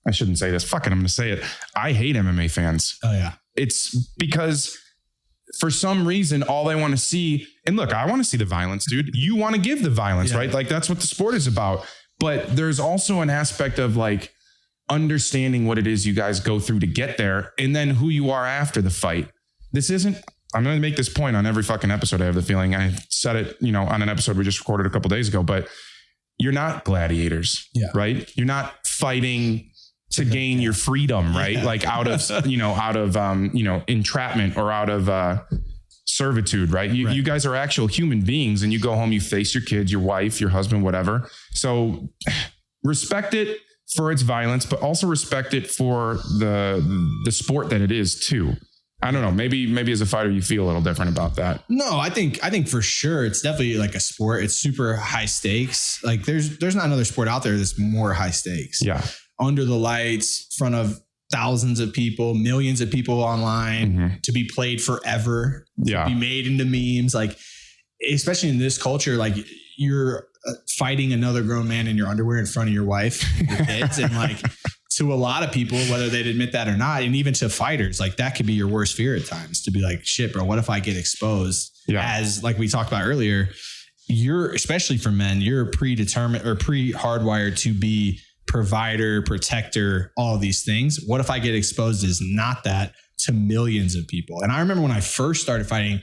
I shouldn't say this. Fucking, I'm going to say it. I hate MMA fans. Oh yeah. It's because for some reason, all they want to see, and look, I want to see the violence, dude. You want to give the violence, right? Like that's what the sport is about. But there's also an aspect of like understanding what it is you guys go through to get there and then who you are after the fight. This isn't, I'm going to make this point on every fucking episode. I have the feeling I said it, you know, on an episode we just recorded a couple days ago, but you're not gladiators, right? You're not fighting to gain your freedom, right? Like out of, you know, entrapment or out of, servitude, right? You guys are actual human beings and you go home, you face your kids, your wife, your husband, whatever. So respect it for its violence, but also respect it for the sport that it is too. I don't know. Maybe as a fighter, you feel a little different about that. No, I think for sure it's definitely like a sport. It's super high stakes. Like there's not another sport out there that's more high stakes. Yeah. Under the lights, in front of thousands of people, millions of people online, to be played forever, to be made into memes. Like, especially in this culture, like you're fighting another grown man in your underwear in front of your wife, your kids, and like to a lot of people, whether they'd admit that or not, and even to fighters, like that could be your worst fear at times, to be like, shit, bro, what if I get exposed? As like we talked about earlier, you're, especially for men, you're predetermined or pre-hardwired to be provider, protector, all of these things. What if I get exposed as not that to millions of people? And I remember when I first started fighting,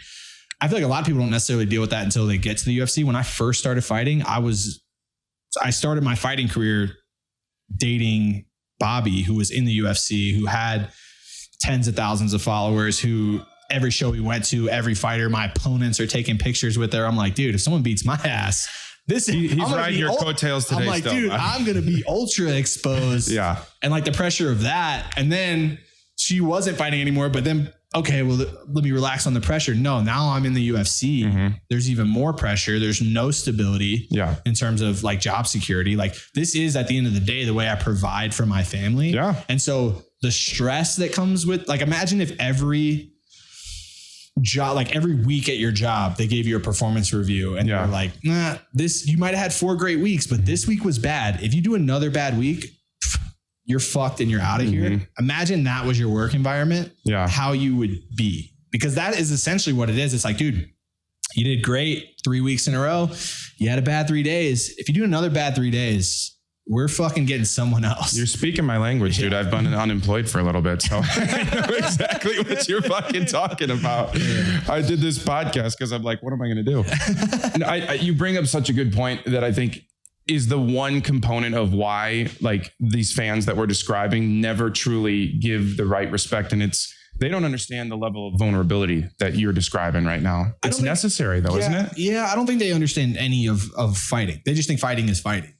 I feel like a lot of people don't necessarily deal with that until they get to the UFC. When I first started fighting, I started my fighting career dating Bobby, who was in the UFC, who had tens of thousands of followers, who every show we went to, every fighter, my opponents are taking pictures with her. I'm like, dude, if someone beats my ass, he's riding your coattails today. I'm like, still, dude, I'm going to be ultra exposed. And like the pressure of that. And then she wasn't fighting anymore, but then, okay, well, let me relax on the pressure. No, now I'm in the UFC. There's even more pressure. There's no stability in terms of like job security. Like this is at the end of the day, the way I provide for my family. And so the stress that comes with, like, imagine if every job, like every week at your job, they gave you a performance review and you're like, nah, you might've had 4 great weeks, but this week was bad. If you do another bad week, you're fucked and you're out of here. Imagine that was your work environment, how you would be, because that is essentially what it is. It's like, dude, you did great 3 weeks in a row. You had a bad 3 days. If you do another bad 3 days, we're fucking getting someone else. You're speaking my language, dude. I've been unemployed for a little bit, so I know exactly what you're fucking talking about. I did this podcast because I'm like, what am I going to do? And you bring up such a good point that I think is the one component of why like these fans that we're describing never truly give the right respect. And they don't understand the level of vulnerability that you're describing right now. It's necessary though, isn't it? Yeah. I don't think they understand any of fighting. They just think fighting is fighting.